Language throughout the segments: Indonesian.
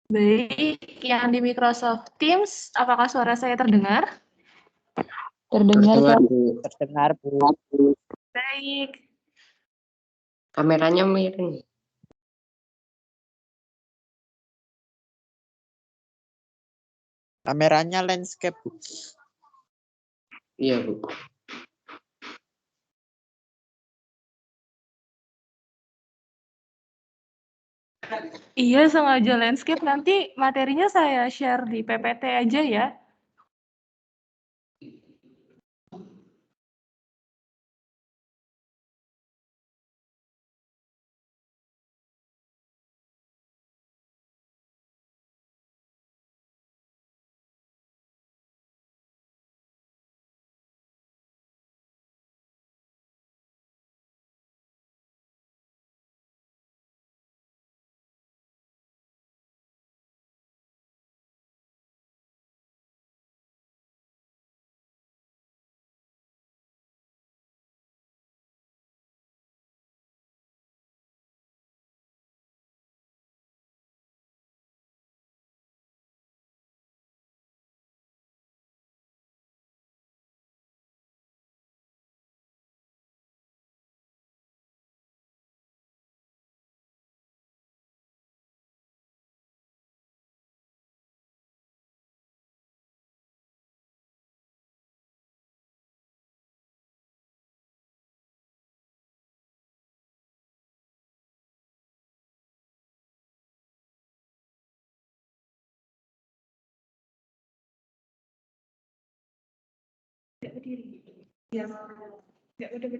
Baik, yang di Microsoft Teams, apakah suara saya terdengar? Terdengar, Bu. terdengar, Bu. Baik. Kameranya miring. Kameranya landscape, Bu. Iya, Bu. Iya, sengaja landscape. Nanti materinya saya share di PPT aja ya.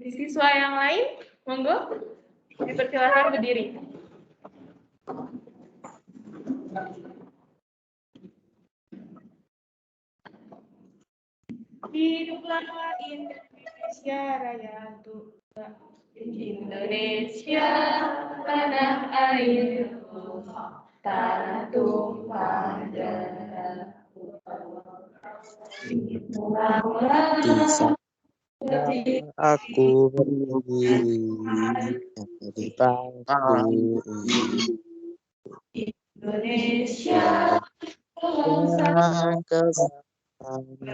Siswa yang lain, monggo, dipersilakan berdiri. Hiduplah Indonesia Raya, Indonesia tanah airku, tanah tumpah darahku. Di sana aku berdiri di panggung Indonesia yang kebanggaanku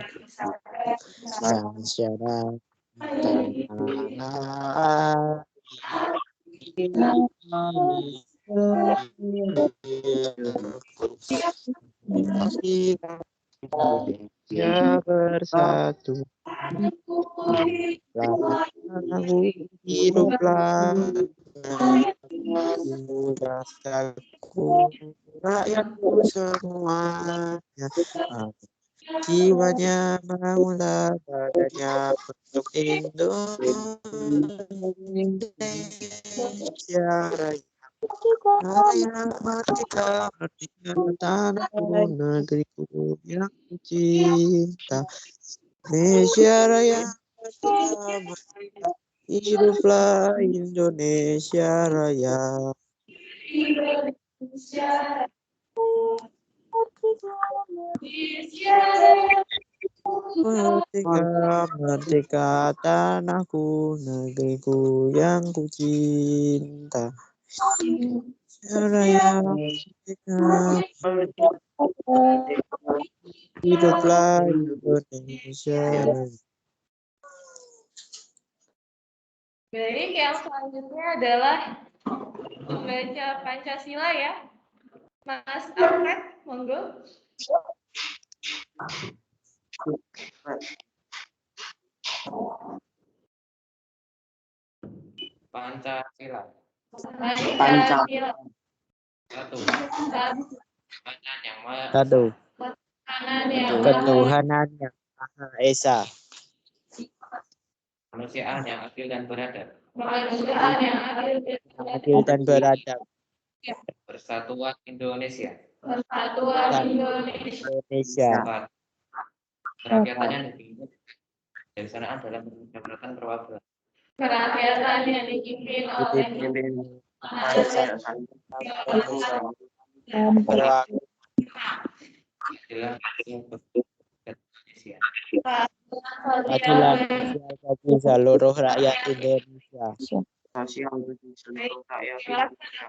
yang syaraf tanah Indonesia bersatu. Lagu hiduplah rasaku rakyatku semuanya. Jiwanya bangunlah badannya untuk Indonesia Raya. Raya merdeka, merdeka tanahku, negeriku yang kucinta. Indonesia Raya, merdeka, merdeka. Hiduplah Indonesia Raya. Merdeka, merdeka tanahku, negeriku yang kucinta. Indonesia Raya, merdeka, hiduplah Indonesia Raya. Baik, yang selanjutnya adalah membaca Pancasila ya. Mas Alfred, monggo. Pancasila. Pancasila. Satu. Bacaan yang Satu. Ketuhanan Ketuhanan yang Maha Esa. kemanusiaan yang adil dan beradab. Kemanusiaan yang Adil dan beradab. Persatuan Indonesia. Persatuan Indonesia. Indonesia. Empat. Kerakyatannya negeri. Kebijaksanaan dalam pemerintahan perwakilan. Kerakyatan yang dipimpin oleh Adalah Indonesia. Keadilan sosial bagi seluruh rakyat Indonesia. Sosial bagi seluruh rakyat Indonesia.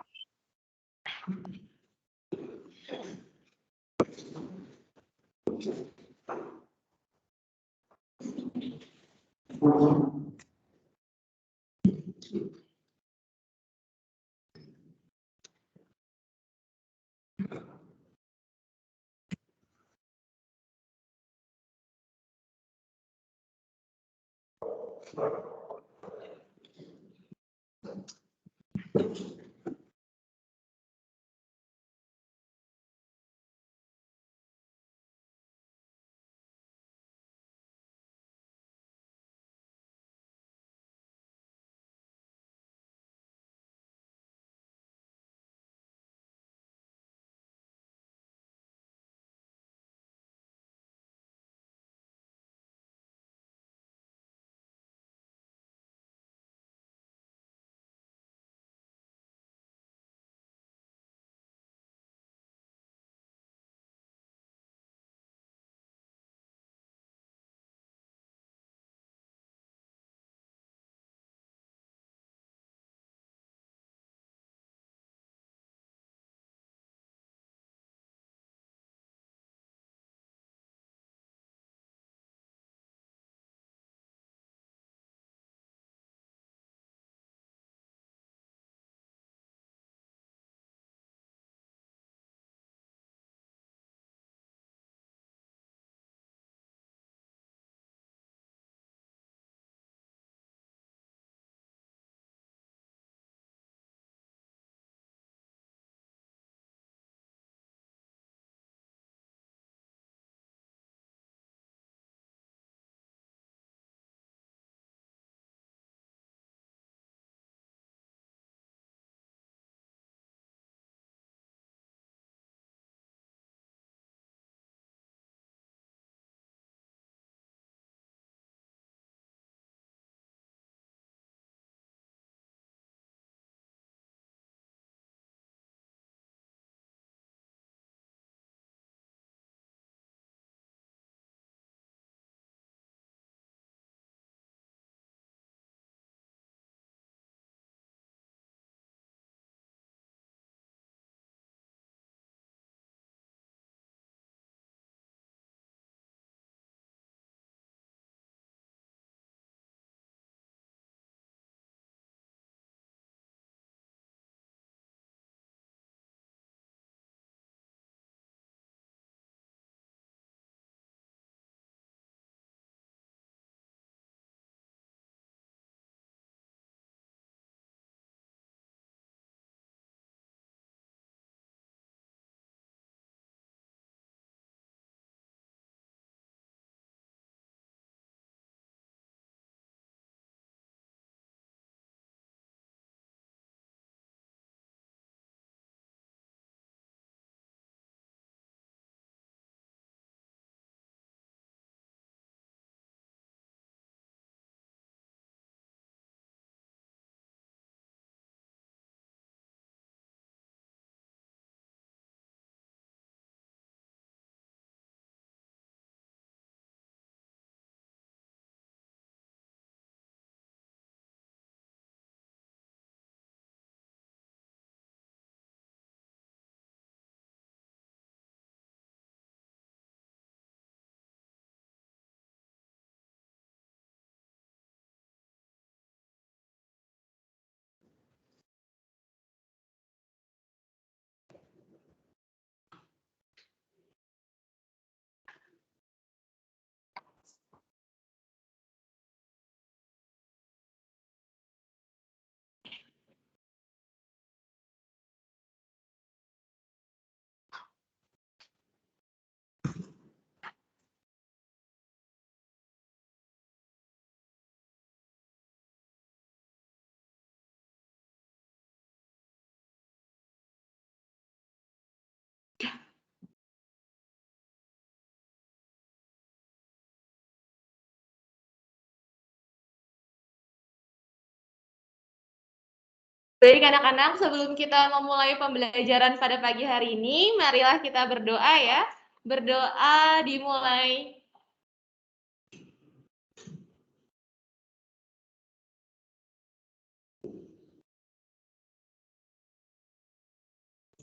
Baik anak-anak, sebelum kita memulai pembelajaran pada pagi hari ini, marilah kita berdoa ya. Berdoa dimulai.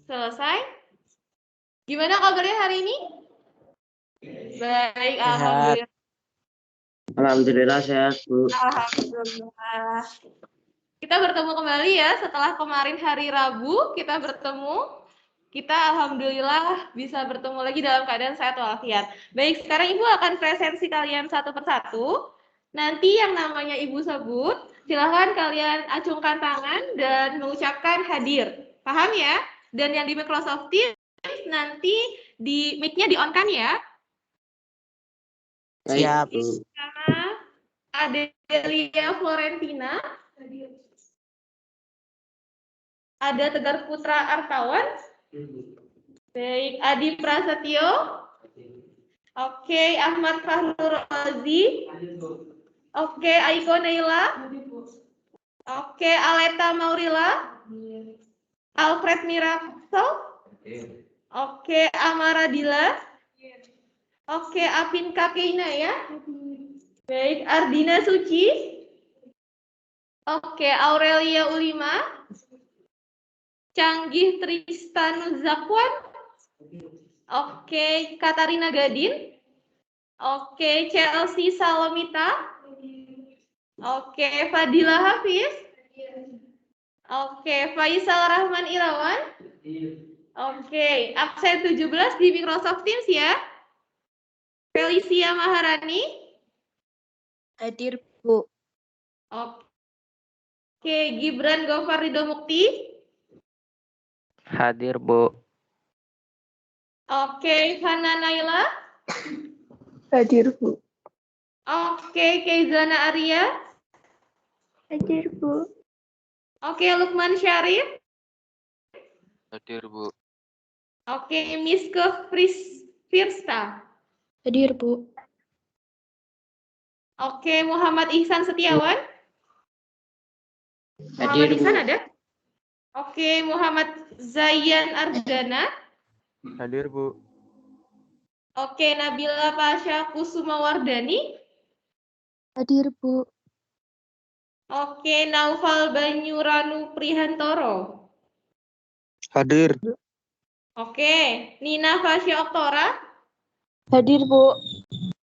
Selesai? Gimana kabarnya hari ini? Baik, Sehat. alhamdulillah. Alhamdulillah sehat, Bu. Alhamdulillah. Kita bertemu kembali ya setelah kemarin hari Rabu kita bertemu. Kita alhamdulillah bisa bertemu lagi dalam keadaan sehat walafiat. Baik, sekarang Ibu akan presensi kalian satu persatu. Nanti yang namanya Ibu sebut, silahkan kalian acungkan tangan dan mengucapkan hadir. Paham ya? Dan yang di Microsoft Teams nanti di mic-nya di-on-kan ya. Siap. Sama Adelia Florentina. Ada Tegar Putra Artawan. Baik, Adi Prasetyo. Oke, Ahmad Fahrul Razi. Oke, Aiko Naila. Oke, Aleta Maurila. Alfred Miraksel. Oke, Amara Dila. Oke, Apin Kakeina ya. Baik, Ardina Suci. Oke, Aurelia Ulima. Canggih Tristanu Zakwan. Oke, Katarina Gadin. Oke, Chelsea Salomita. Oke, Fadila Hafiz. Oke, Faisal Rahman Irawan. Oke, absen 17 di Microsoft Teams ya. Felicia Maharani. Hadir, Bu. Oke, Gibran Gofar Ridho Mukti. Hadir, Bu. Oke, Hana Naila. Hadir, Bu. Oke, Keizana Arya. Hadir, Bu. Oke, Lukman Syarif. Hadir, Bu. Oke, Miske Firsta. Hadir, Bu. Oke, Muhammad Ihsan Setiawan. Hadir, Muhammad Ihsan Bu. ada? Oke, Muhammad Zayan Ardana. Hadir, Bu. Oke, Nabila Pasha Kusuma Wardani. Hadir, Bu. Oke, Naufal Banyuranu Prihantoro. Hadir. Oke, Nina Fasya Oktora. Hadir, Bu.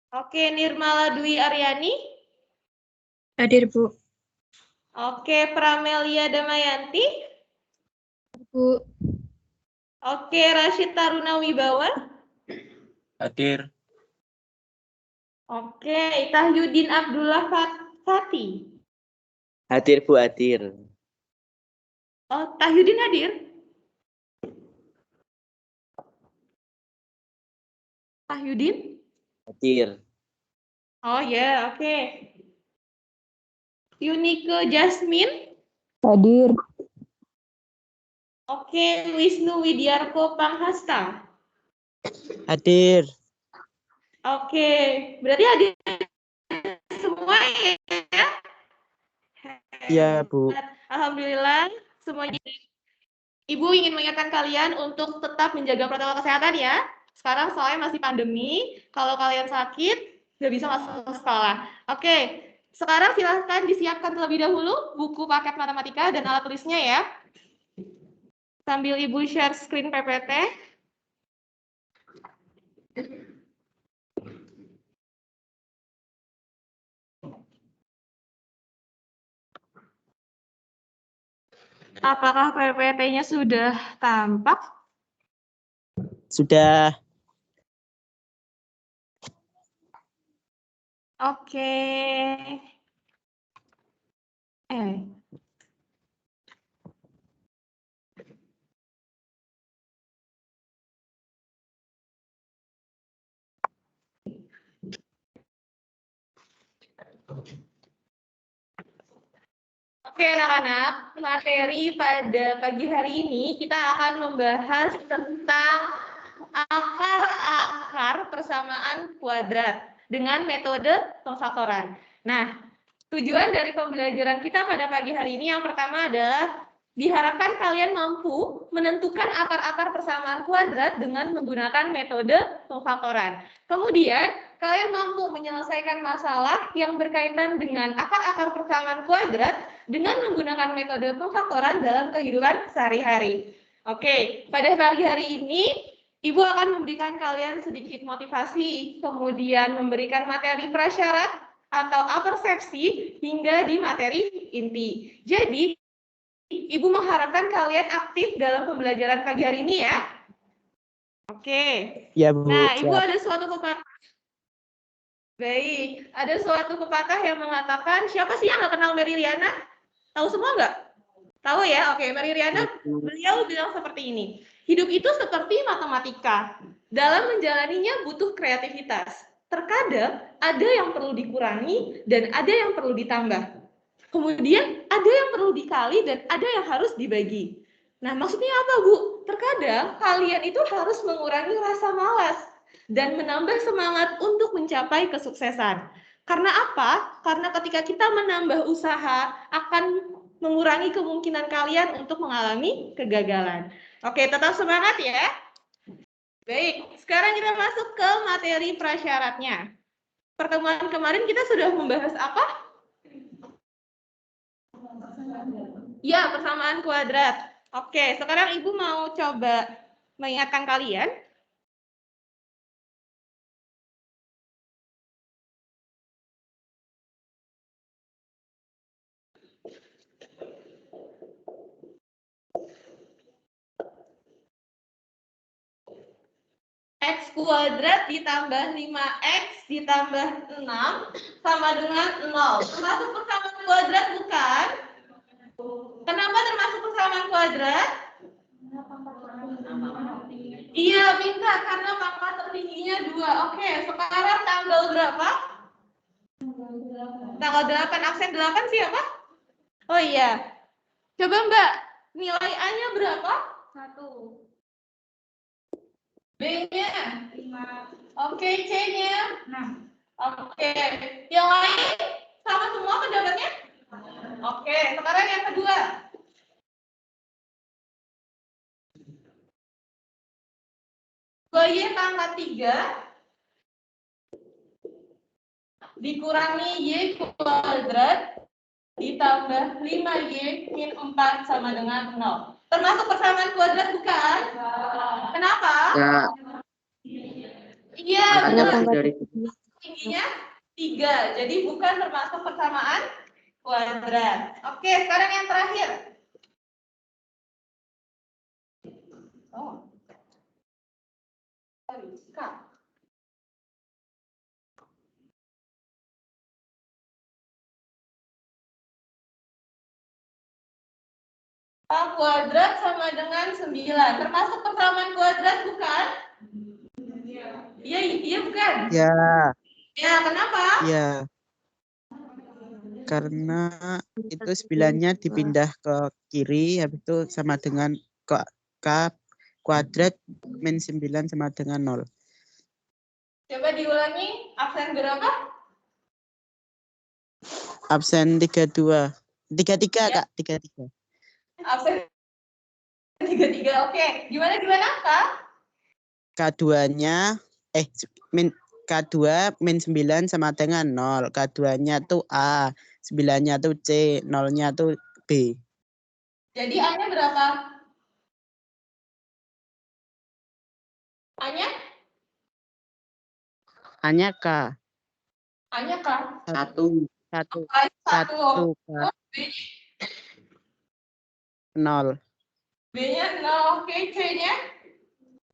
Oke, Nirmala Dwi Aryani. Hadir, Bu. Oke, Pramelia Damayanti. Bu. Oke, Rashid Taruna Wibawa. Hadir. Oke, Tahyudin Abdullah Fati. Hadir, Bu, hadir. Oh, Tahyudin hadir? Tahyudin? Hadir. Oh ya, oke. Yunike Jasmine. Hadir. Oke, Wisnu Widiarko Panghasta. Hadir. Oke, berarti hadir semua ya? Iya, Bu. Alhamdulillah, semuanya. Ibu ingin mengingatkan kalian untuk tetap menjaga protokol kesehatan ya. Sekarang soalnya masih pandemi, kalau kalian sakit, nggak bisa masuk ke sekolah. Oke, sekarang silahkan disiapkan terlebih dahulu buku paket matematika dan alat tulisnya ya. Sambil Ibu share screen PPT. Apakah PPT-nya sudah tampak? Sudah. Oke. Oke anak-anak, materi pada pagi hari ini kita akan membahas tentang akar-akar persamaan kuadrat dengan metode pemfaktoran. Nah, tujuan dari pembelajaran kita pada pagi hari ini yang pertama adalah diharapkan kalian mampu menentukan akar-akar persamaan kuadrat dengan menggunakan metode pemfaktoran. Kemudian, kalian mampu menyelesaikan masalah yang berkaitan dengan akar-akar persamaan kuadrat dengan menggunakan metode pemfaktoran dalam kehidupan sehari-hari. Oke, pada pagi hari ini Ibu akan memberikan kalian sedikit motivasi, kemudian memberikan materi prasyarat atau apersepsi hingga di materi inti. Jadi, Ibu mengharapkan kalian aktif dalam pembelajaran pagi hari ini ya. Oke. Ya, Bu. Nah, Ibu Siap. ada suatu pepatah. Baik, ada suatu pepatah yang mengatakan, siapa sih yang nggak kenal Mary Riana? Tahu semua nggak? Tahu ya? Oke, Mary Riana, beliau bilang seperti ini. Hidup itu seperti matematika. Dalam menjalaninya butuh kreativitas. Terkadang ada yang perlu dikurangi dan ada yang perlu ditambah. Kemudian ada yang perlu dikali dan ada yang harus dibagi. Nah, maksudnya apa, Bu? Terkadang kalian itu harus mengurangi rasa malas dan menambah semangat untuk mencapai kesuksesan. Karena apa? Karena ketika kita menambah usaha akan mengurangi kemungkinan kalian untuk mengalami kegagalan. Oke, tetap semangat ya. Baik, sekarang kita masuk ke materi prasyaratnya. Pertemuan kemarin kita sudah membahas apa? Ya, persamaan kuadrat. Oke, sekarang Ibu mau coba mengingatkan kalian. X kuadrat ditambah 5X ditambah 6 sama dengan 0. Termasuk persamaan kuadrat bukan? Kenapa termasuk persamaan kuadrat? Iya, bisa karena pangkat tertingginya 2. Oke, sekarang tanggal berapa? Tanggal 8, absen 8 siapa? Oh iya. Coba Mbak, nilai A-nya berapa? 1. B-nya? 5. Oke, C-nya? 6. Oke. Yang lain sama semua pendapatnya? Oke, sekarang yang kedua. Y pangkat 3 dikurangi Y kuadrat ditambah 5Y min 4 sama dengan 0. Termasuk persamaan kuadrat bukan? Kenapa? Ya. Iya, Makanya benar. lebih dari Tingginya 3, jadi bukan termasuk persamaan kuadrat. Oke, sekarang yang terakhir. Oh. Kak. A kuadrat sama dengan 9. Termasuk persamaan kuadrat bukan? Iya, iya bukan? Ya, Ya, kenapa? ya. Karena itu 9-nya dipindah ke kiri, habis itu sama dengan K kuadrat min 9 sama dengan 0. Coba diulangi, absen berapa? Absen 32. 33, Ya. Kak, 33. Absen 33. Oke, gimana Kak? K2-nya K2 min 9 sama dengan 0. K2-nya tuh A, 9-nya tuh C, 0-nya tuh B. Jadi A-nya berapa? A-nya? A-nya K. A-nya K. 1. 1. A-nya 1. 1 K. 0. B-nya 0. Oke, C-nya?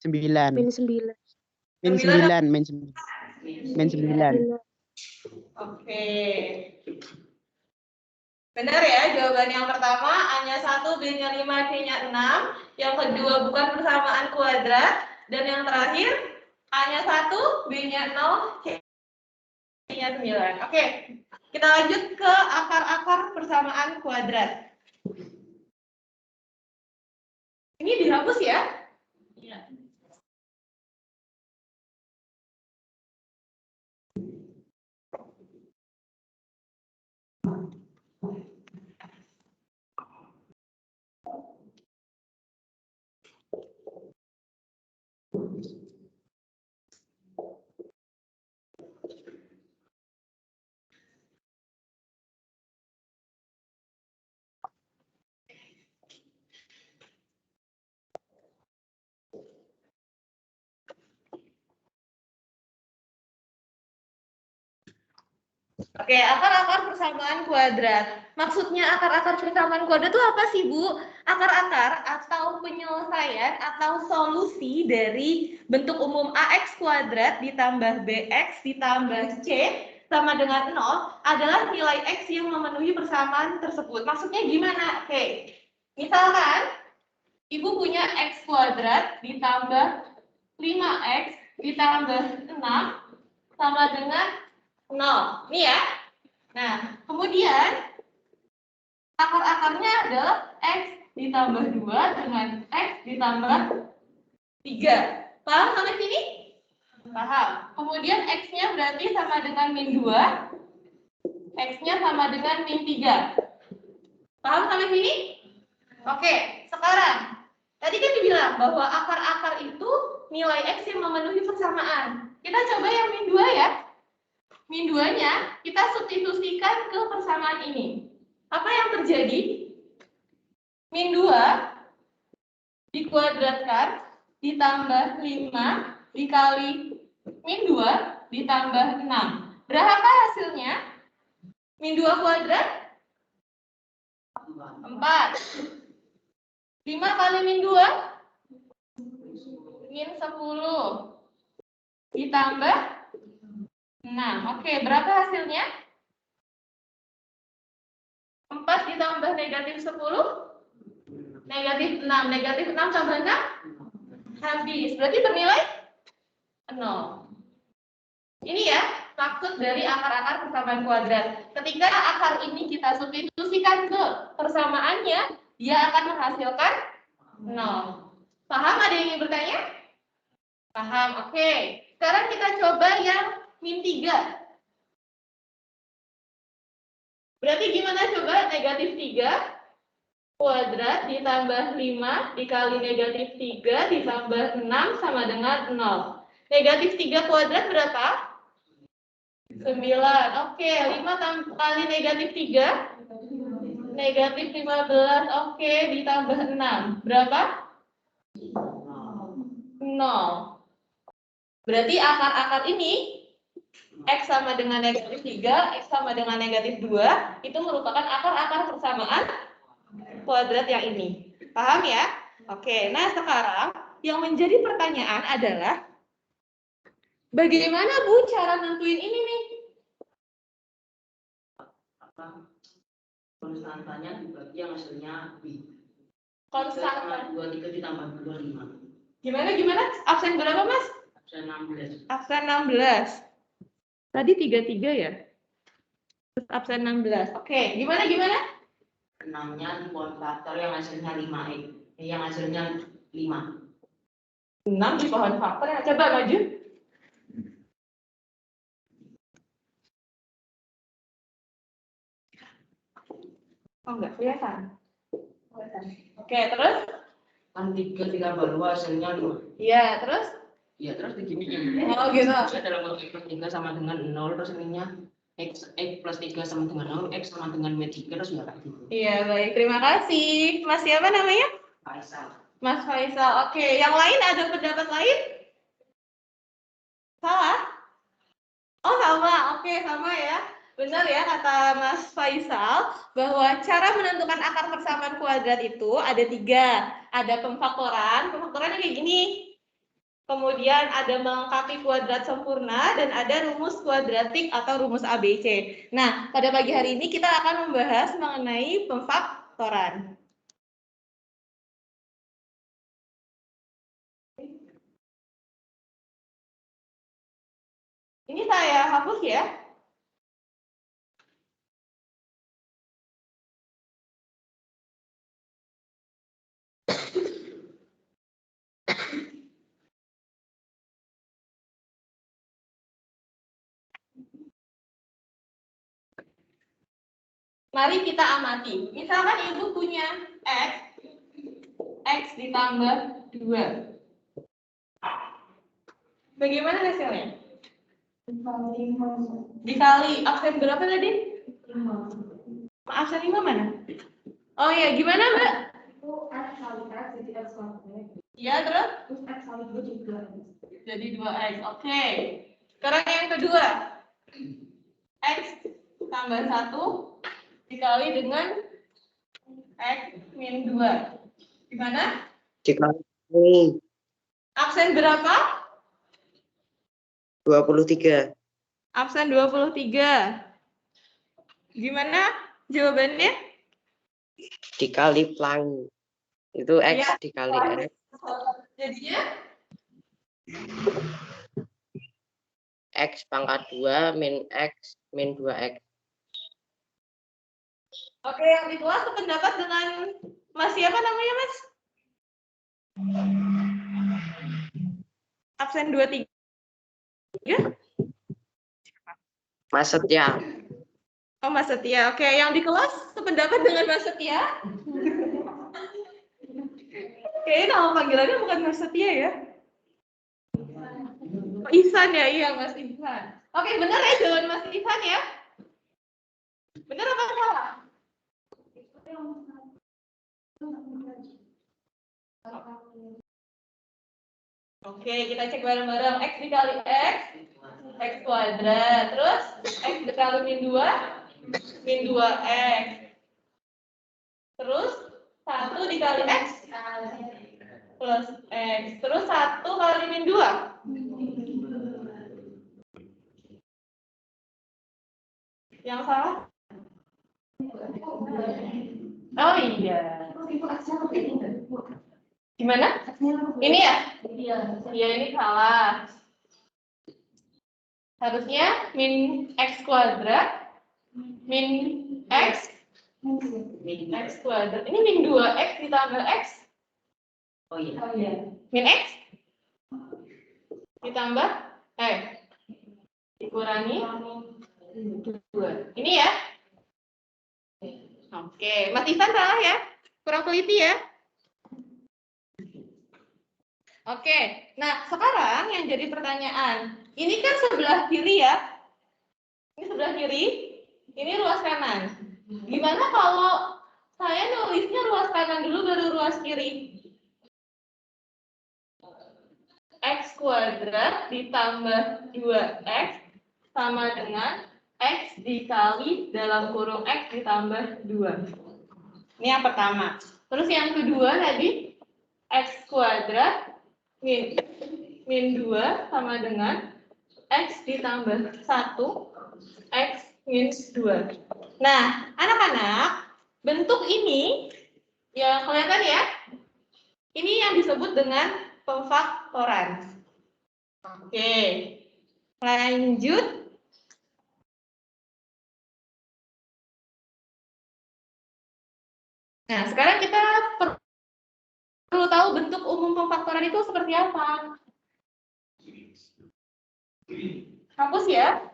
9. Min 9. Min 9. Min 9. Min 9. Oke. Benar ya, jawaban yang pertama A-nya 1, B-nya 5, C-nya 6. Yang kedua bukan persamaan kuadrat. Dan yang terakhir A-nya 1, B-nya 0, C-nya 9. Oke, kita lanjut ke akar-akar persamaan kuadrat. Ini dihapus ya? Iya. Oke, akar-akar persamaan kuadrat. Maksudnya akar-akar persamaan kuadrat itu apa sih, Bu? Akar-akar atau penyelesaian atau solusi dari bentuk umum AX kuadrat ditambah BX ditambah C sama dengan 0 adalah nilai X yang memenuhi persamaan tersebut. Maksudnya gimana? Oke, misalkan Ibu punya X kuadrat ditambah 5X ditambah 6 sama dengan 0. Nih ya. Nah, kemudian akar-akarnya adalah X ditambah 2 dengan X ditambah 3. Paham sampai sini? Paham. Kemudian X-nya berarti sama dengan min 2. X-nya sama dengan min 3. Paham sampai sini? Oke, sekarang. Tadi kan dibilang bahwa akar-akar itu nilai X yang memenuhi persamaan. Kita coba yang min 2 ya. Min 2-nya kita substitusikan ke persamaan ini. Apa yang terjadi? Min 2 dikuadratkan ditambah 5 dikali min 2 ditambah 6. Berapa hasilnya? Min 2 kuadrat? 4. 5 kali min 2? Min 10. Ditambah 6. Oke, berapa hasilnya? 4 ditambah negatif 10? Negatif 6. Negatif 6 tambah 6? Habis. Berarti bernilai 0. Ini ya, maksud dari akar-akar persamaan kuadrat. Ketika akar ini kita substitusikan ke persamaannya, dia akan menghasilkan 0. Paham? Ada yang ingin bertanya? Paham. Oke. Sekarang kita coba yang min 3. Berarti gimana coba? Negatif 3 kuadrat ditambah 5 dikali negatif 3 ditambah 6 sama dengan 0. Negatif 3 kuadrat berapa? 9. Oke, 5 kali negatif 3? Negatif 15. Oke, ditambah 6. Berapa? 0. Berarti akar-akar ini X sama dengan negatif 3, X sama dengan negatif 2, itu merupakan akar-akar persamaan kuadrat yang ini. Paham ya? Oke, nah sekarang yang menjadi pertanyaan adalah bagaimana Bu cara nentuin ini nih? Konstantanya dibagi yang hasilnya B. Konstan 23 ditambah 25. Gimana? Absen berapa, Mas? Absen 16. Absen 16. Tadi 33 ya? Terus absen 16. Oke, gimana? 6-nya di pohon faktor yang hasilnya 5X. Yang hasilnya 5. 6 di pohon faktor. Coba maju. Oh, enggak kelihatan. Oke, terus? Kan 3 ditambah 2 hasilnya 5. Iya, terus? Iya, terus begini. Oh, gitu. Saya dalam bentuk X plus 3 sama dengan 0, terus ininya X plus 3 sama dengan 0, X sama dengan min 3, terus ya kayak gitu. Iya, baik. Terima kasih. Mas siapa namanya? Faisal. Mas Faisal. Oke, yang lain ada pendapat lain? Salah? Oh, sama. Oke, sama ya. Benar ya kata Mas Faisal bahwa cara menentukan akar persamaan kuadrat itu ada 3. Ada pemfaktoran. Pemfaktorannya kayak gini. Kemudian ada melengkapi kuadrat sempurna dan ada rumus kuadratik atau rumus ABC. Nah, pada pagi hari ini kita akan membahas mengenai pemfaktoran. Ini saya hapus ya. Mari kita amati. Misalkan Ibu punya X ditambah 2. Bagaimana hasilnya? Dikali absen berapa tadi? 5. Absen 5 mana? Oh ya, gimana Mbak? Itu X kali X jadi X kuadrat. Iya, terus? Terus X kali 2 jadi 2X. Jadi 2X. Oke. Sekarang yang kedua. X tambah 1 dikali dengan X min 2. Gimana? Dikali Absen berapa? 23. Absen 23. Gimana jawabannya? Dikali pelangi. Itu X Ya, dikali X. Jadinya X pangkat 2 min X min 2X. oke, yang di kelas sependapat dengan Mas siapa namanya, Mas? Absen 23. Mas Setia. Oh, Mas Setia. Oke, yang di kelas sependapat dengan Mas Setia? Kayaknya nama panggilannya bukan Mas Setia ya? Oh, Ihsan ya, iya Mas Ihsan. Oke, benar ya jawaban Mas Ihsan ya? Benar apa salah? Oke, kita cek bareng-bareng. X dikali X, X kuadrat. Terus X dikali min 2, min 2X. Terus 1 dikali X plus X. Terus 1 kali min 2. Yang salah? Oh iya. Gimana? Ini ya? Iya, ini salah. Harusnya min X kuadrat, min X, min X kuadrat. Ini min 2X ditambah X. Oh iya. Min X ditambah dikurangi 2. Ini ya? Oke, Mas Ivan salah ya? Kurang teliti ya? Oke, nah sekarang yang jadi pertanyaan, ini kan sebelah kiri ya? Ini sebelah kiri, ini ruas kanan. Gimana kalau saya nulisnya ruas kanan dulu baru ruas kiri? X kuadrat ditambah 2X sama dengan X dikali dalam kurung X ditambah 2. Ini yang pertama. Terus yang kedua tadi X kuadrat min 2 sama dengan X ditambah 1 X min 2. Nah, anak-anak, bentuk ini yang kelihatan ya, ini yang disebut dengan pemfaktoran. Oke, lanjut. Nah, sekarang kita perlu tahu bentuk umum pemfaktoran itu seperti apa. Hapus ya.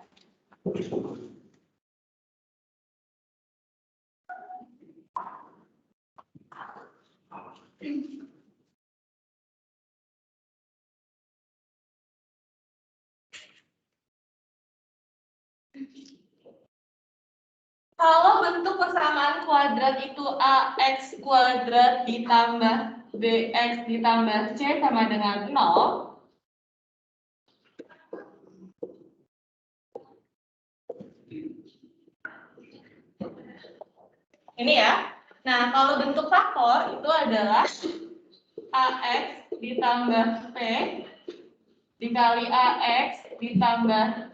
Kalau bentuk persamaan kuadrat itu AX kuadrat ditambah BX ditambah C sama dengan 0. Ini ya. Nah, kalau bentuk faktor itu adalah AX ditambah P dikali AX ditambah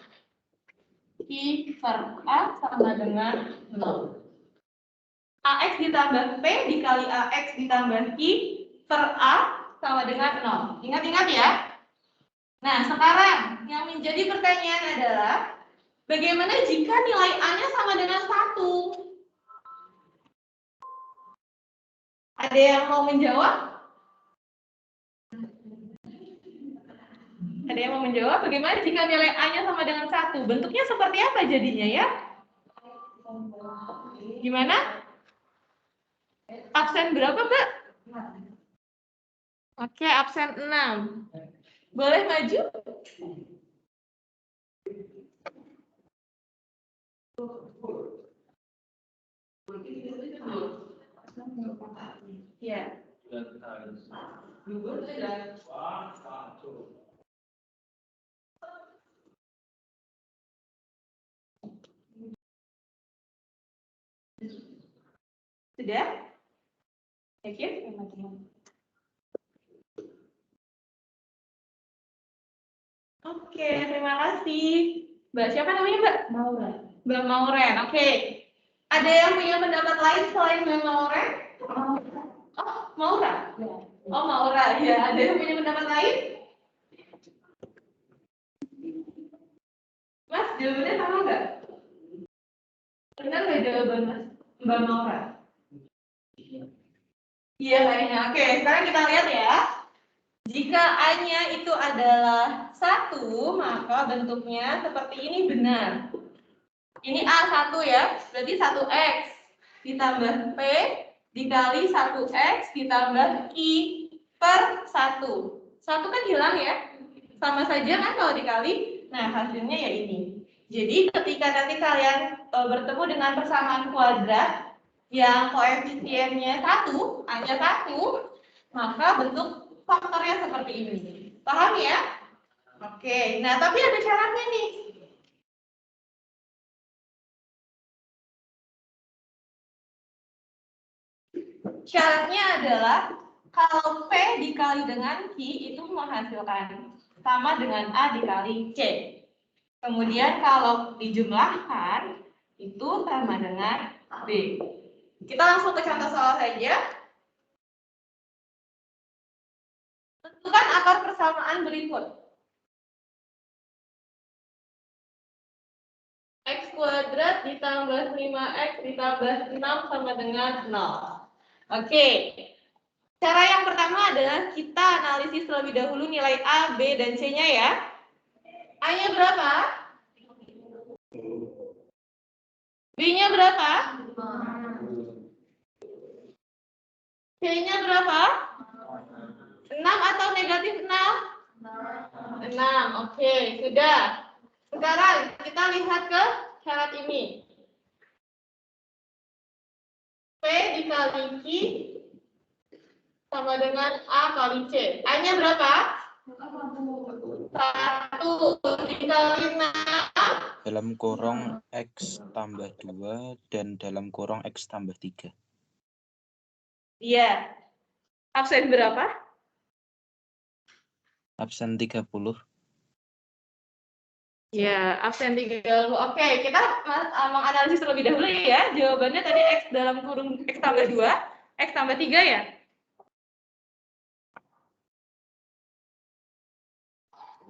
I per A sama dengan 0. AX ditambah P dikali AX ditambah I per A sama dengan 0. Ingat-ingat ya. Nah, sekarang yang menjadi pertanyaan adalah bagaimana jika nilai A-nya sama dengan 1? Ada yang mau menjawab? Ada yang mau menjawab? Bagaimana jika nilai A-nya sama dengan 1? Bentuknya seperti apa jadinya ya? Gimana? Absen berapa, Mbak? Oke, absen 6. Boleh maju? Ya. Sudah? Yakin? Oke, terima kasih. Mbak siapa namanya, Mbak? Maura. Mbak Mauren. Oke. Ada yang punya pendapat lain selain Mbak Mauren? Oh, Maura. Oh, Maura. Ya, ada yang punya pendapat lain? Mas, jawabannya sama nggak? Benar nggak jawaban Mas? Mbak Maura? Iya, kayaknya. Oke, sekarang kita lihat ya. Jika A-nya itu adalah 1, maka bentuknya seperti ini benar. Ini A1 ya, berarti 1X ditambah P dikali 1X ditambah I per 1. 1 kan hilang ya, sama saja kan kalau dikali. Nah, hasilnya ya ini. Jadi ketika nanti kalian bertemu dengan persamaan kuadrat yang koefisiennya 1, A-nya 1, maka bentuk faktornya seperti ini. Paham ya? Oke, nah tapi ada syaratnya nih. Syaratnya adalah kalau P dikali dengan Q itu menghasilkan sama dengan A dikali C. Kemudian kalau dijumlahkan itu sama dengan B. Kita langsung ke contoh soal saja. Tentukan akar persamaan berikut. X kuadrat ditambah 5X ditambah 6 sama dengan 0. Oke. Cara yang pertama adalah kita analisis terlebih dahulu nilai A, B, dan C-nya ya. A-nya berapa? B-nya berapa? C-nya berapa? 6 atau negatif 6? 6, oke, sudah. Sekarang kita lihat ke syarat ini. P dikali Q sama dengan A kali C. A-nya berapa? 1 dikali 6. Dalam kurung X tambah 2 dan dalam kurung X tambah 3. Iya. Absen berapa? Absen 30. Ya, absen 30. Oke, kita menganalisis terlebih dahulu ya. Jawabannya tadi X dalam kurung X tambah 2, X tambah 3 ya?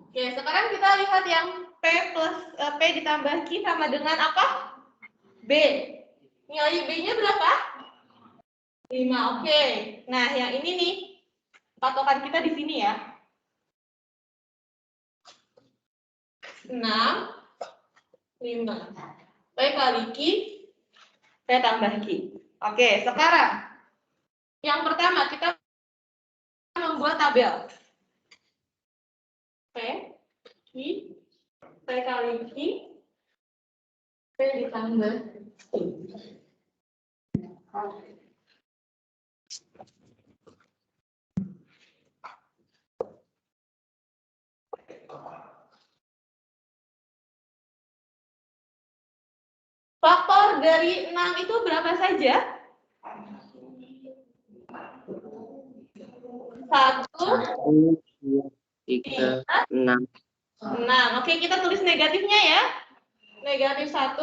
Oke, sekarang kita lihat yang P plus P ditambah Q sama dengan apa? B. Nilai B-nya berapa? 5, oke. Nah, yang ini nih, patokan kita di sini ya. 6, 5. P kali Q, P tambah Q. Oke, sekarang yang pertama kita membuat tabel. P, Q, P kali Q, P ditambah Q. Faktor dari 6 itu berapa saja? 1, 1, 2, 3, 6. 6. Oke, kita tulis negatifnya ya. Negatif 1,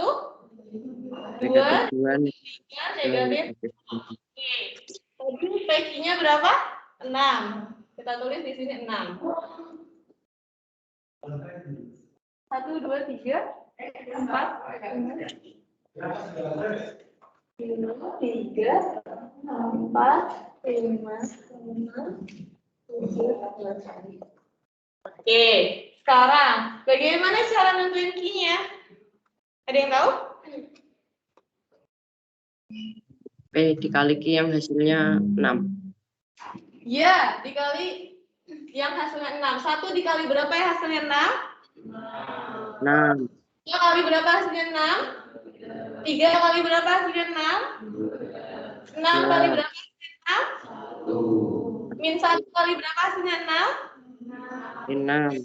2, Negatif 2, 3, negatif. Oke. Tadi PQ-nya berapa? 6. Kita tulis di sini 6. 1, 2, 3, 4, 5, 3, 4, 5, 6, 7, 8. Oke, sekarang bagaimana cara nentuin Q-nya? Ada yang tahu? P dikali Q yang hasilnya 6. Ya, dikali yang hasilnya 6. 1 dikali berapa ya hasilnya 6? 6. 2 kali berapa hasilnya 6? 3 kali berapa hasilnya 6? 6 kali berapa hasilnya 6? Min 1 kali berapa hasilnya 6? Min 6.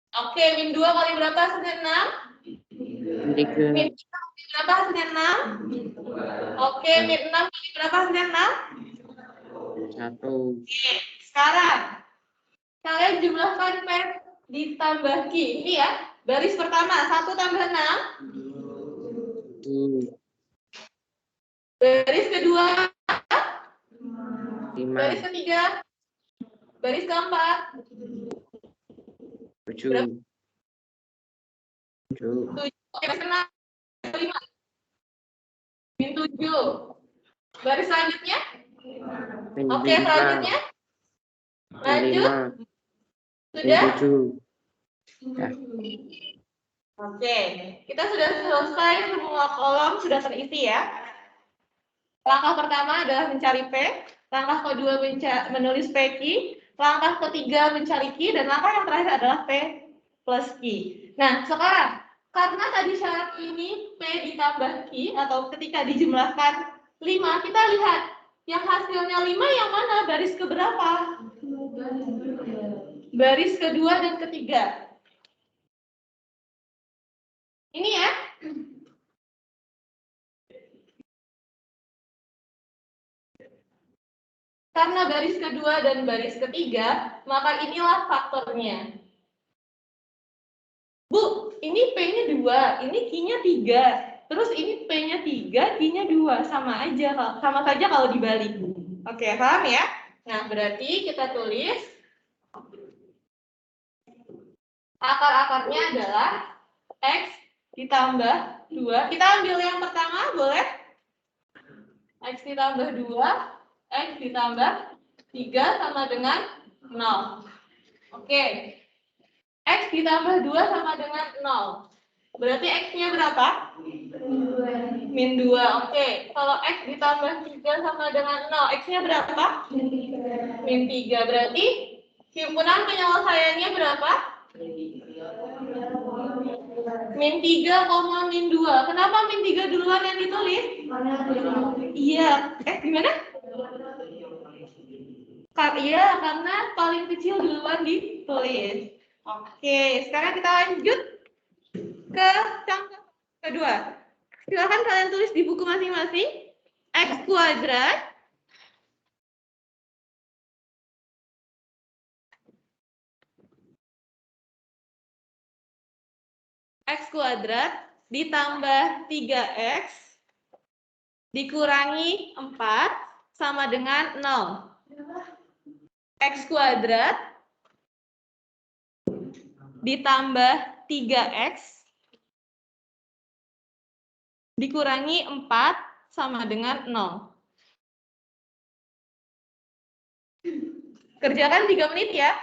Oke, min 2 kali berapa hasilnya 6? Min 3. Min 3 kali Berapa hasilnya 6? Oke, min 6 kali berapa hasilnya 6? 1. Oke, sekarang kalian jumlahkan P ditambah Q. Ini ya, baris pertama 1 tambah 6. Baris kedua, 5. baris ketiga, baris keempat. 7. 7. Oke, baris keenam. 5. Min 7. Baris selanjutnya. Oke, selanjutnya. Lanjut. Sudah? 7. Oke, kita sudah selesai, semua kolom sudah terisi ya. Langkah pertama adalah mencari P, langkah kedua menulis PQ, langkah ketiga mencari Q, dan langkah yang terakhir adalah P plus Q. Nah, sekarang, karena tadi syarat ini P ditambah Q, atau ketika dijumlahkan 5, kita lihat yang hasilnya 5 yang mana? Baris keberapa? Baris kedua dan ketiga. Ini ya. Karena baris kedua dan baris ketiga, maka inilah faktornya. Bu, ini P-nya 2, ini Q-nya 3. Terus ini P-nya 3, Q-nya 2. Sama aja, sama saja kalau dibalik. Oke, paham ya? Nah, berarti kita tulis akar-akarnya adalah X ditambah 2. Kita ambil yang pertama, boleh? X ditambah 2, X ditambah 3 sama dengan 0. Oke. X ditambah 2 sama dengan 0. Berarti X-nya berapa? Min 2. Oke. Kalau X ditambah 3 sama dengan 0, X-nya berapa? Min 3. Berarti himpunan penyelesaiannya berapa? Min 3, min 2. Kenapa min 3 duluan yang ditulis? Iya. Gimana? Iya, karena paling kecil duluan ditulis. Oke, sekarang kita lanjut ke contoh kedua. Silakan kalian tulis di buku masing-masing. X kuadrat ditambah 3X dikurangi 4 sama dengan 0. X kuadrat ditambah 3X dikurangi 4 sama dengan 0. Kerjakan 3 menit ya.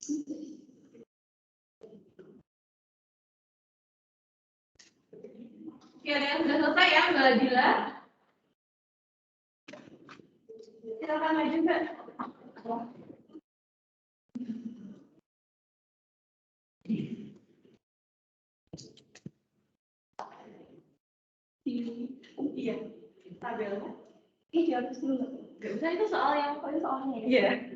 Oke, ada yang sudah selesai ya, Mbak Dila? Silakan maju, Mbak. Iya, tabelnya. Iya, harus dulu. Nggak bisa, itu soal yang soalnya. Iya.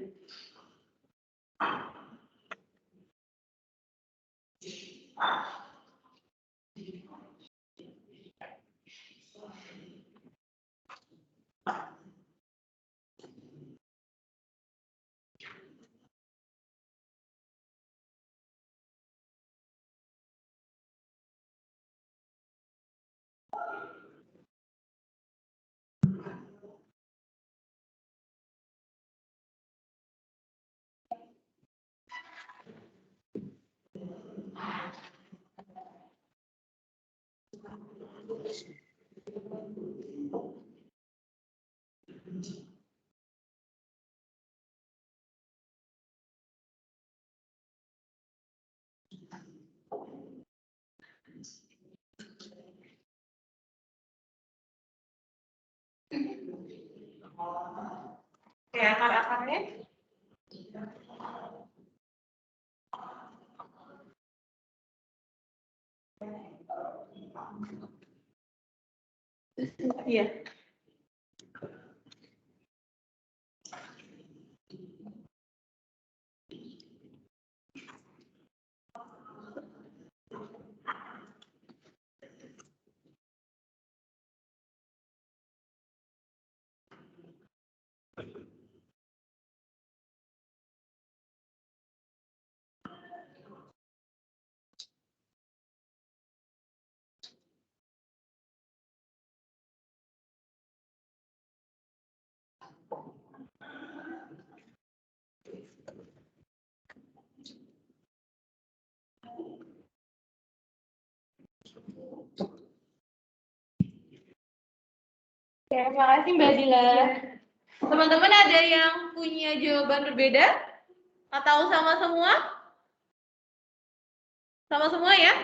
Oke, akar-akarnya. Iya. Oke, terima kasih Mbak Dila. Teman-teman ada yang punya jawaban berbeda? Atau sama semua? Sama semua ya?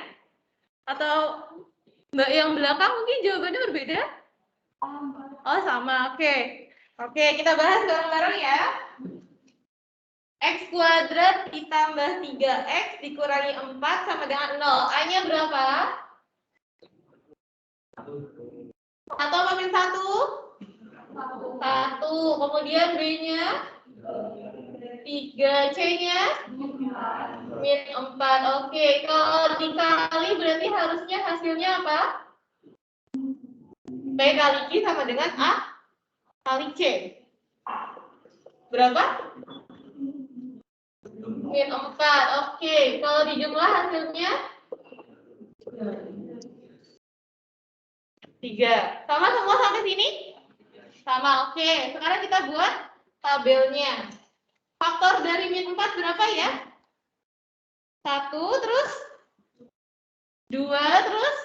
Atau Mbak yang belakang mungkin jawabannya berbeda? Oh, sama. Oke. Oke, kita bahas bareng-bareng ya. X kuadrat ditambah 3X dikurangi 4 sama dengan 0. A-nya berapa? 1 apa min 1? 1. Kemudian B-nya? 3. C-nya? Min 4. Oke, kalau dikali berarti harusnya hasilnya apa? B kali Q sama dengan A kali C. Berapa? Min 4. Oke, kalau dijumlah hasilnya? 3. Sama semua sampai sini? Sama, oke. Sekarang kita buat tabelnya. Faktor dari min 4 berapa ya? 1, terus 2, terus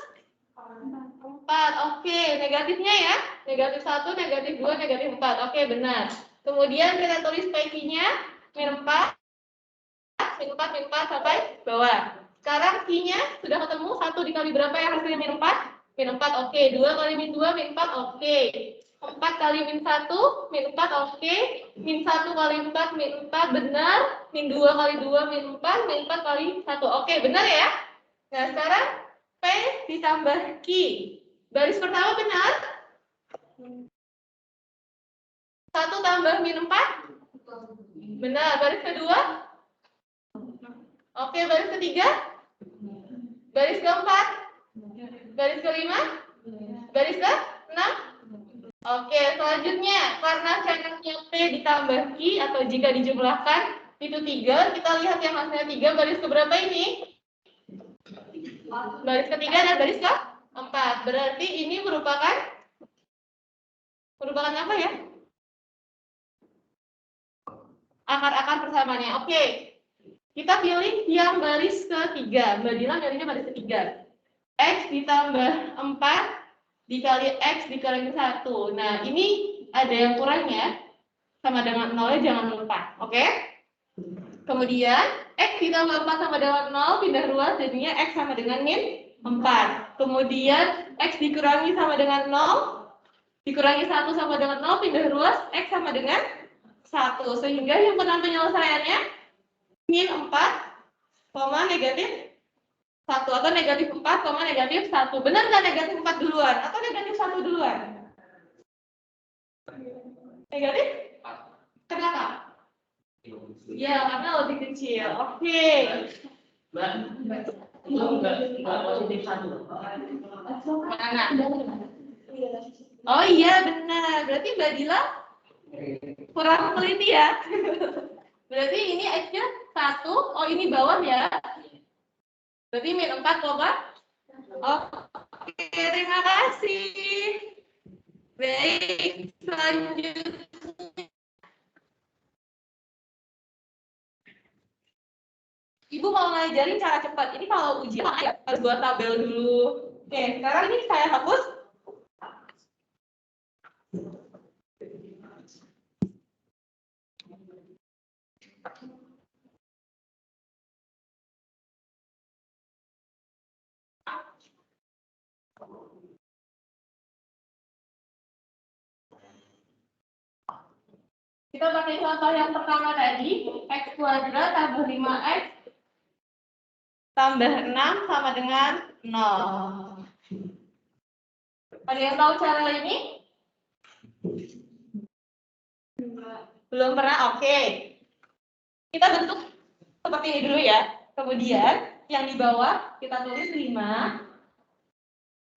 4. Oke, negatifnya ya. Negatif 1, negatif 2, negatif 4. Oke, benar. Kemudian kita tulis PQ-nya min 4. Min 4, min 4 sampai bawah. Sekarang Q-nya sudah ketemu. 1 dikali berapa yang hasilnya min 4? Min 4, oke. 2 kali min 2, min 4, oke. 4 kali min 1, min 4, oke. Min 1 kali 4, min 4, benar. Min 2 kali 2, min 4, min 4 kali 1. Oke, benar ya? Nah, sekarang P ditambah Q. Baris pertama benar? 1 tambah min 4? Benar. Baris kedua? Oke, baris ketiga? Baris keempat? Baris kelima? Baris ke-6? Oke, selanjutnya karena syaratnya P ditambah Q atau jika dijumlahkan itu 3, kita lihat yang hasilnya 3, baris keberapa ini? Baris ketiga dan baris ke-4. Berarti ini merupakan apa ya? Akar-akar persamanya. Oke. Kita pilih yang baris ketiga. Mbak Dila milihnya baris ketiga. X ditambah 4 dikali X dikali 1. Nah, ini ada yang kurangnya. Sama dengan 0-nya jangan lupa. Oke? Kemudian X ditambah 4 sama dengan 0, pindah ruas jadinya X sama dengan min 4. Kemudian X dikurangi sama dengan 0, dikurangi 1 sama dengan 0, pindah ruas X sama dengan 1. Sehingga himpunan penyelesaiannya min 4, negatif 1 atau negatif 4, negatif 1. Benar nggak negatif 4 duluan atau negatif 1 duluan? Negatif? Kenapa? Ya, karena lebih kecil. Oke. Enggak positif 1. Mana? Oh iya, benar. Berarti Mbak Dila kurang teliti ya. Berarti ini X-nya 1. Oh, ini bawah ya. Berarti min 4, Oke, terima kasih. Baik, selanjutnya. Ibu mau ngajarin cara cepat. Ini kalau ujian ya, harus buat tabel dulu. Oke, sekarang ini saya hapus. Kita pakai contoh yang pertama tadi, X kuadrat tambah 5X tambah 6 sama dengan 0. Ada yang tahu cara ini? Belum pernah? Oke. Kita bentuk seperti ini dulu ya. Kemudian yang di bawah kita tulis 5.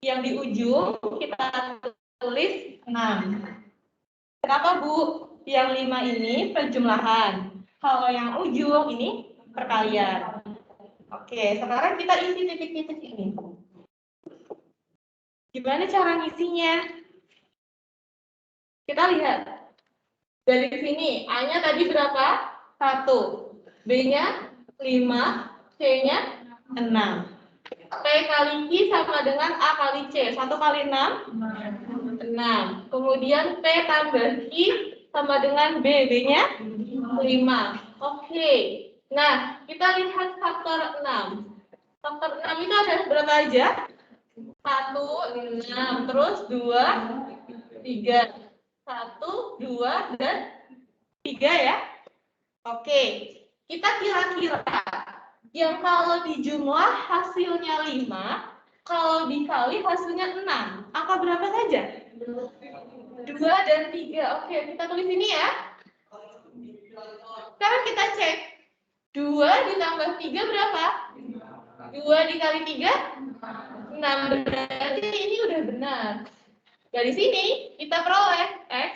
Yang di ujung kita tulis 6. Kenapa, Bu? Yang 5 ini penjumlahan. Kalau yang ujung ini perkalian. Oke, sekarang kita isi titik-titik ini. Gimana cara ngisinya? Kita lihat. Dari sini, A-nya tadi berapa? 1. B-nya 5. C-nya 6. P kali Q sama dengan A kali C. 1 kali 6? 6. Kemudian P tambah Q sama dengan B. B-nya 5. Oke. Nah, kita lihat faktor 6. Faktor 6 itu ada berapa aja? 1, 6, terus 2, 3. 1, 2, dan 3 ya. Oke. Kita kira-kira yang kalau dijumlah hasilnya 5, kalau dikali hasilnya 6. Angka berapa saja? 2 dan 3. Oke, kita tulis ini ya. Sekarang kita cek. 2 ditambah 3 berapa? 2 dikali 3? 6. Berarti ini udah benar. Dari sini kita peroleh X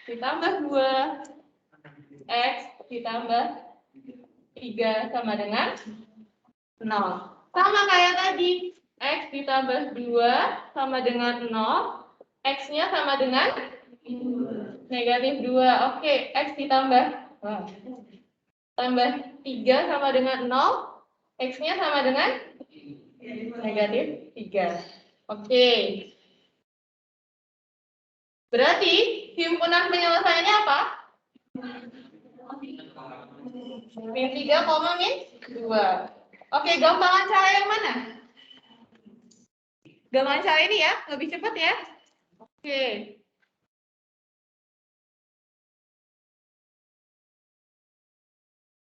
ditambah 2. X ditambah 3 sama dengan 0. Sama kayak tadi. X ditambah 2 sama dengan 0. X-nya sama dengan negatif 2. Oke, X ditambah tambah 3 sama dengan 0. X-nya sama dengan negatif 3. Oke. Berarti himpunan penyelesaiannya apa? Min 3, min 2. Oke, gampangan cara yang mana? Gampangan cara ini ya, lebih cepat ya. Oke.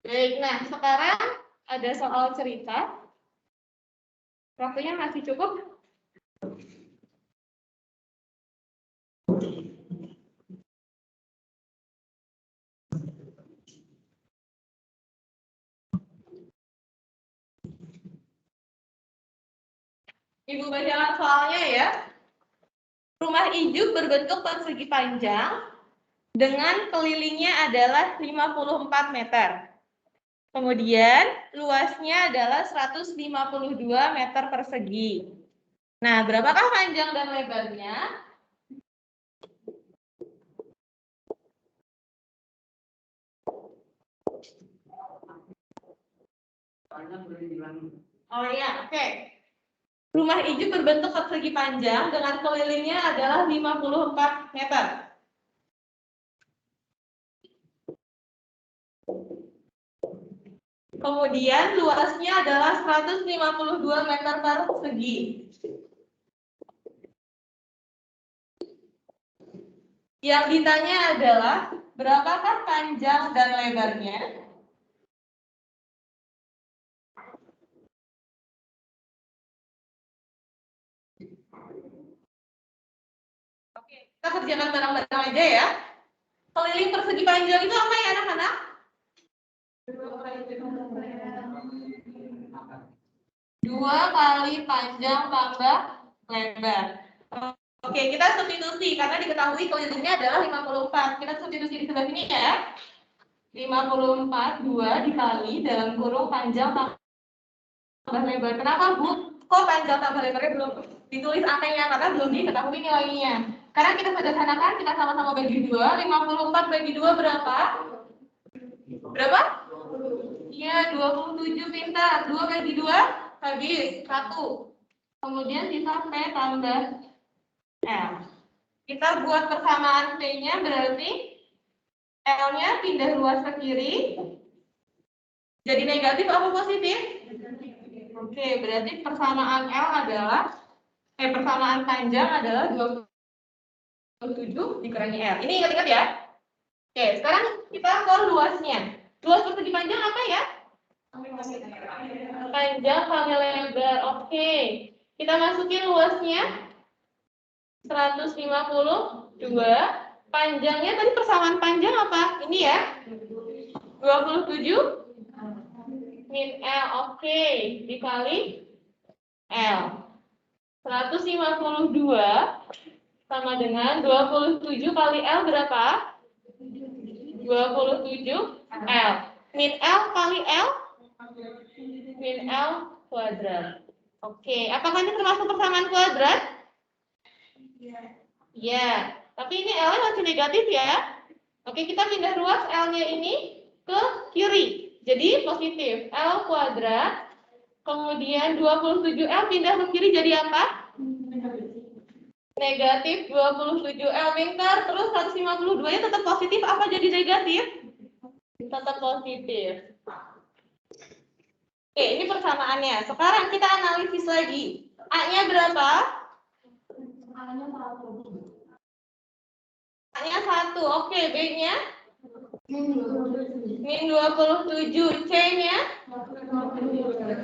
Baik, nah sekarang ada soal cerita. Waktunya masih cukup? Ibu bacakan soalnya ya. Rumah ijuk berbentuk persegi panjang dengan kelilingnya adalah 54 meter. Kemudian luasnya adalah 152 meter persegi. Nah, berapakah panjang dan lebarnya? Oh iya, oke. Rumah ijuk berbentuk persegi panjang dengan kelilingnya adalah 54 meter. Kemudian luasnya adalah 152 meter persegi. Yang ditanya adalah berapakah panjang dan lebarnya? Oke, kita kerjakan bareng-bareng aja ya. Keliling persegi panjang itu apa ya anak-anak? 2 kali panjang tambah lebar. Oke, kita substitusi karena diketahui kelilingnya adalah 54. Kita substitusi di sebelah sini ya. 54 2 dikali dalam kurung panjang tambah lebar. Kenapa, Bu? Kok panjang tambah lebarnya belum ditulis angkanya karena belum diketahui nilainya. Karena kita sederhanakan, kita sama-sama bagi 2. 54 bagi 2 berapa? Berapa? Iya, 27 pintar. 2 bagi 2 habis 1. Kemudian sisa P tambah L. Kita buat persamaan P-nya berarti L-nya pindah luas ke kiri. Jadi negatif apa positif? Oke, berarti persamaan L adalah persamaan panjang adalah 27 dikurangi L. Ini ingat-ingat ya. Oke, sekarang kita ke luasnya. Luas persegi panjang apa ya? Panjang kali lebar. Oke. Kita masukin luasnya 152. Panjangnya tadi persamaan panjang apa? Ini ya. 27 min L. Oke, dikali L. 152 sama dengan 27 kali L berapa? 27 L. Min L kali L? Min L kuadrat. Oke, apakah ini termasuk persamaan kuadrat? Ya, tapi ini L-nya masih negatif ya. Oke, kita pindah ruas L-nya ini ke kiri. Jadi positif L kuadrat. Kemudian 27L pindah ke kiri jadi apa? Negatif 27L pintar. Terus 152-nya tetap positif apa jadi negatif? Tetap positif. Oke, ini persamaannya. Sekarang kita analisis lagi. A-nya berapa? A-nya 1. Oke, B-nya? Min 27. C-nya?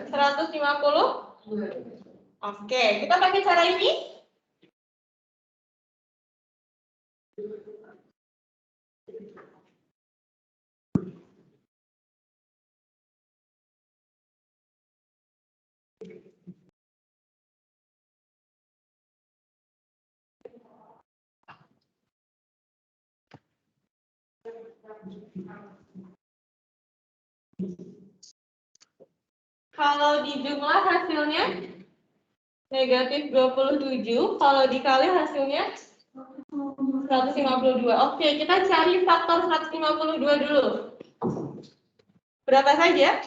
150. Oke, kita pakai cara ini. Kalau di jumlah hasilnya negatif 27, kalau dikali hasilnya 152. Oke, kita cari faktor 152 dulu. Berapa saja?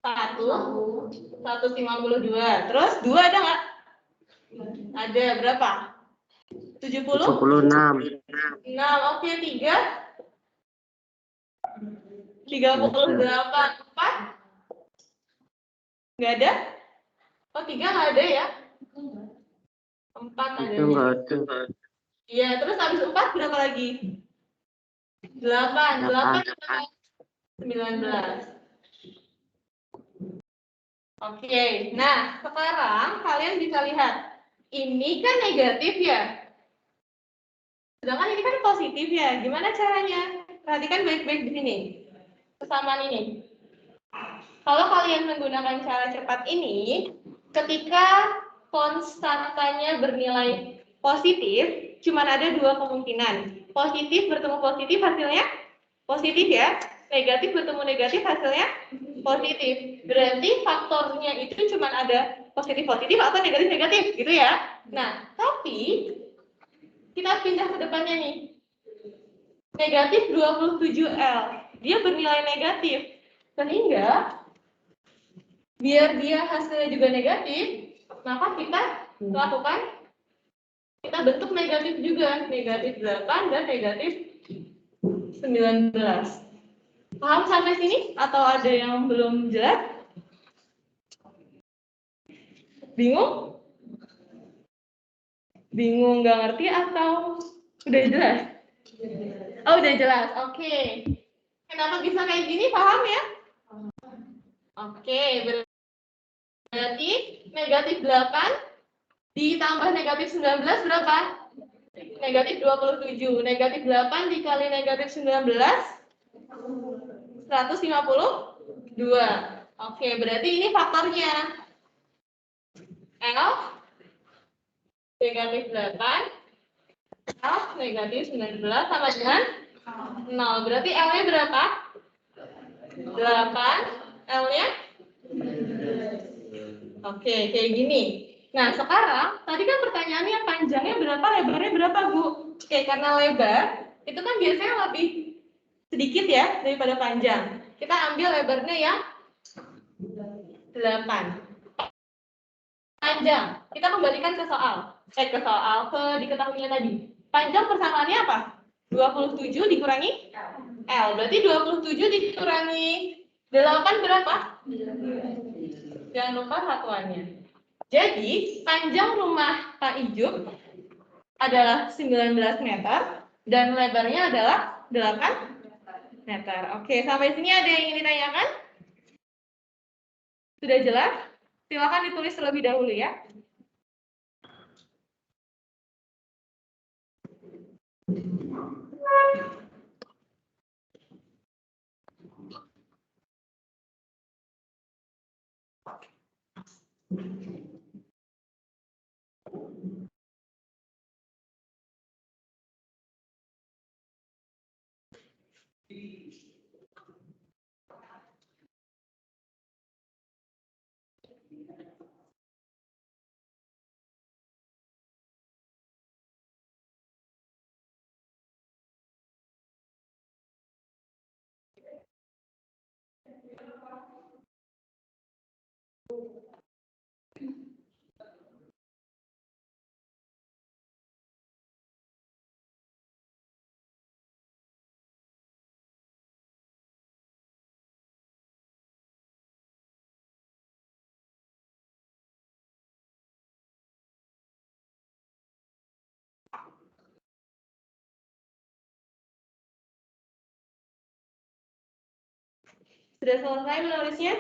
152. Terus 2 ada nggak? Ada berapa? 70? 76. 6. Oke, 3. 38. 4? Nggak ada? Oh, 3 nggak ada ya? 4 ada. Enggak ada. Iya, terus habis 4 berapa lagi? 8. 8 tambah 19. Oke, nah sekarang kalian bisa lihat. Ini kan negatif ya. Sedangkan ini kan positif ya. Gimana caranya? Perhatikan baik-baik di sini. Persamaan ini. Kalau kalian menggunakan cara cepat ini, ketika konstantanya bernilai positif, cuma ada 2 kemungkinan. Positif bertemu positif hasilnya positif ya. Negatif bertemu negatif hasilnya positif. Berarti faktornya itu cuma ada positif-positif atau negatif-negatif gitu ya. Nah, tapi kita pindah ke depannya nih. Negatif 27L. Dia bernilai negatif. Sehingga biar dia hasilnya juga negatif, maka kita lakukan, kita bentuk negatif juga, negatif 8 dan negatif 19. Paham sampai sini? Atau ada yang belum jelas? Bingung? Bingung nggak ngerti atau udah jelas? Oh, udah jelas. Oke. Kenapa bisa kayak gini? Paham ya? Oke, berarti negatif 8 ditambah negatif 19 berapa? Negatif 27. Negatif 8 dikali negatif 19, 152. Oke, berarti ini faktornya. L negatif 8, L negatif 19 sama dengan 0. Berarti L-nya berapa? 8, L-nya? Oke, kayak gini. Nah, sekarang, tadi kan pertanyaannya panjangnya berapa, lebarnya berapa, Bu? Oke, karena lebar, itu kan biasanya lebih sedikit ya, daripada panjang. Kita ambil lebarnya yang 8. Panjang, kita kembalikan ke diketahuinya tadi. Panjang persamaannya apa? 27 dikurangi L. Berarti 27 dikurangi 8 berapa? Jangan lupa satuannya. Jadi, panjang rumah Pak Ijuk adalah 19 meter dan lebarnya adalah 8 meter. Oke, sampai sini ada yang ingin ditanyakan? Sudah jelas? Silakan ditulis terlebih dahulu ya. Sudah selesai menulisnya?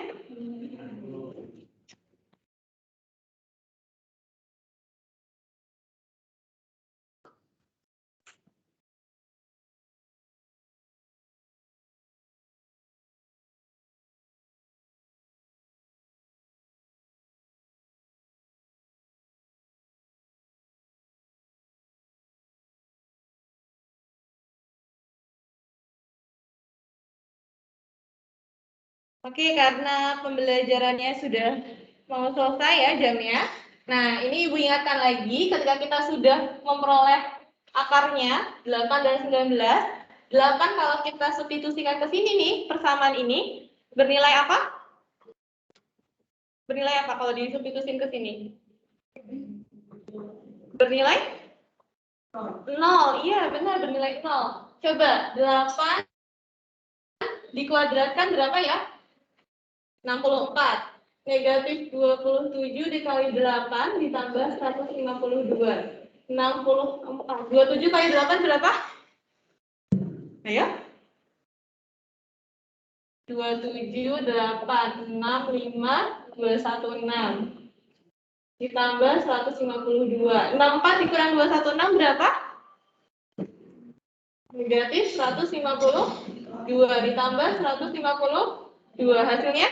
Oke, karena pembelajarannya sudah mau selesai ya jamnya. Nah, ini Ibu ingatkan lagi ketika kita sudah memperoleh akarnya 8 dan 19. 8 kalau kita substitusikan ke sini nih, persamaan ini bernilai apa? Bernilai apa kalau disubstitusin ke sini? Bernilai 0. Iya, benar bernilai 0. Coba 8 dikuadratkan berapa ya? 64. Negatif 27 dikali 8 ditambah 152. 27 kali 8 berapa? Ayo. 27, 8, 6, 5, 216. Ditambah 152. 64 dikurang 216 berapa? Negatif 152 ditambah 152. Hasilnya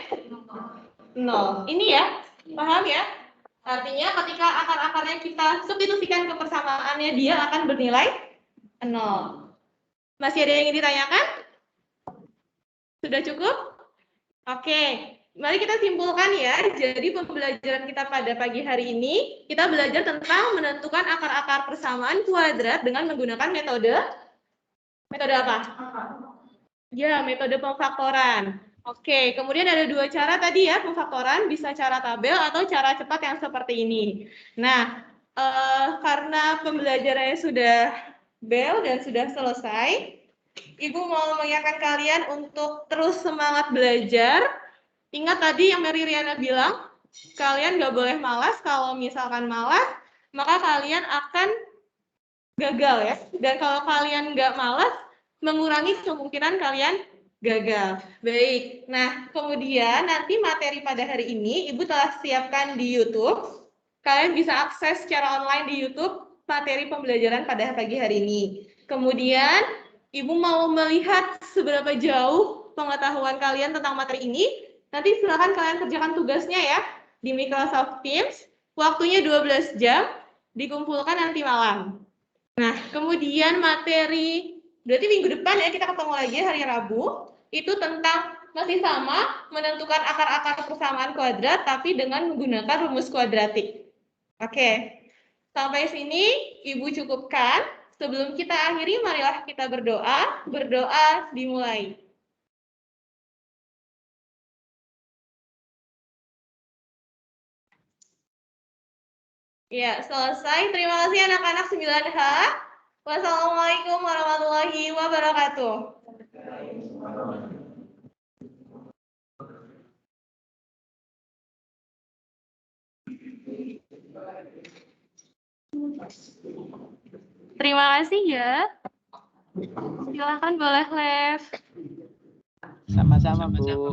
0. Ini ya, paham ya? Artinya ketika akar-akarnya kita substitusikan ke persamaannya, dia akan bernilai 0. Masih ada yang ingin ditanyakan? Sudah cukup? Oke, mari kita simpulkan ya. Jadi pembelajaran kita pada pagi hari ini, kita belajar tentang menentukan akar-akar persamaan kuadrat dengan menggunakan metode apa? Ya, metode pemfaktoran. Oke, kemudian ada dua cara tadi ya pemfaktoran, bisa cara tabel atau cara cepat yang seperti ini. Nah, karena pembelajarannya sudah bel dan sudah selesai, Ibu mau mengingatkan kalian untuk terus semangat belajar. Ingat tadi yang Mary Riana bilang, kalian nggak boleh malas. Kalau misalkan malas, maka kalian akan gagal ya. Dan kalau kalian nggak malas, mengurangi kemungkinan kalian gagal. Baik, nah kemudian nanti materi pada hari ini Ibu telah siapkan di YouTube. Kalian bisa akses secara online di YouTube materi pembelajaran pada pagi hari ini. Kemudian Ibu mau melihat seberapa jauh pengetahuan kalian tentang materi ini. Nanti silakan kalian kerjakan tugasnya ya di Microsoft Teams. Waktunya 12 jam, dikumpulkan nanti malam. Nah, kemudian materi, berarti minggu depan ya kita ketemu lagi hari Rabu, itu tentang masih sama, menentukan akar-akar persamaan kuadrat, tapi dengan menggunakan rumus kuadratik. Oke, sampai sini Ibu cukupkan. Sebelum kita akhiri, marilah kita berdoa. Berdoa dimulai. Ya, selesai. Terima kasih anak-anak 9H. Wassalamualaikum warahmatullahi wabarakatuh. Terima kasih ya. Silakan boleh left. Sama-sama, Bu.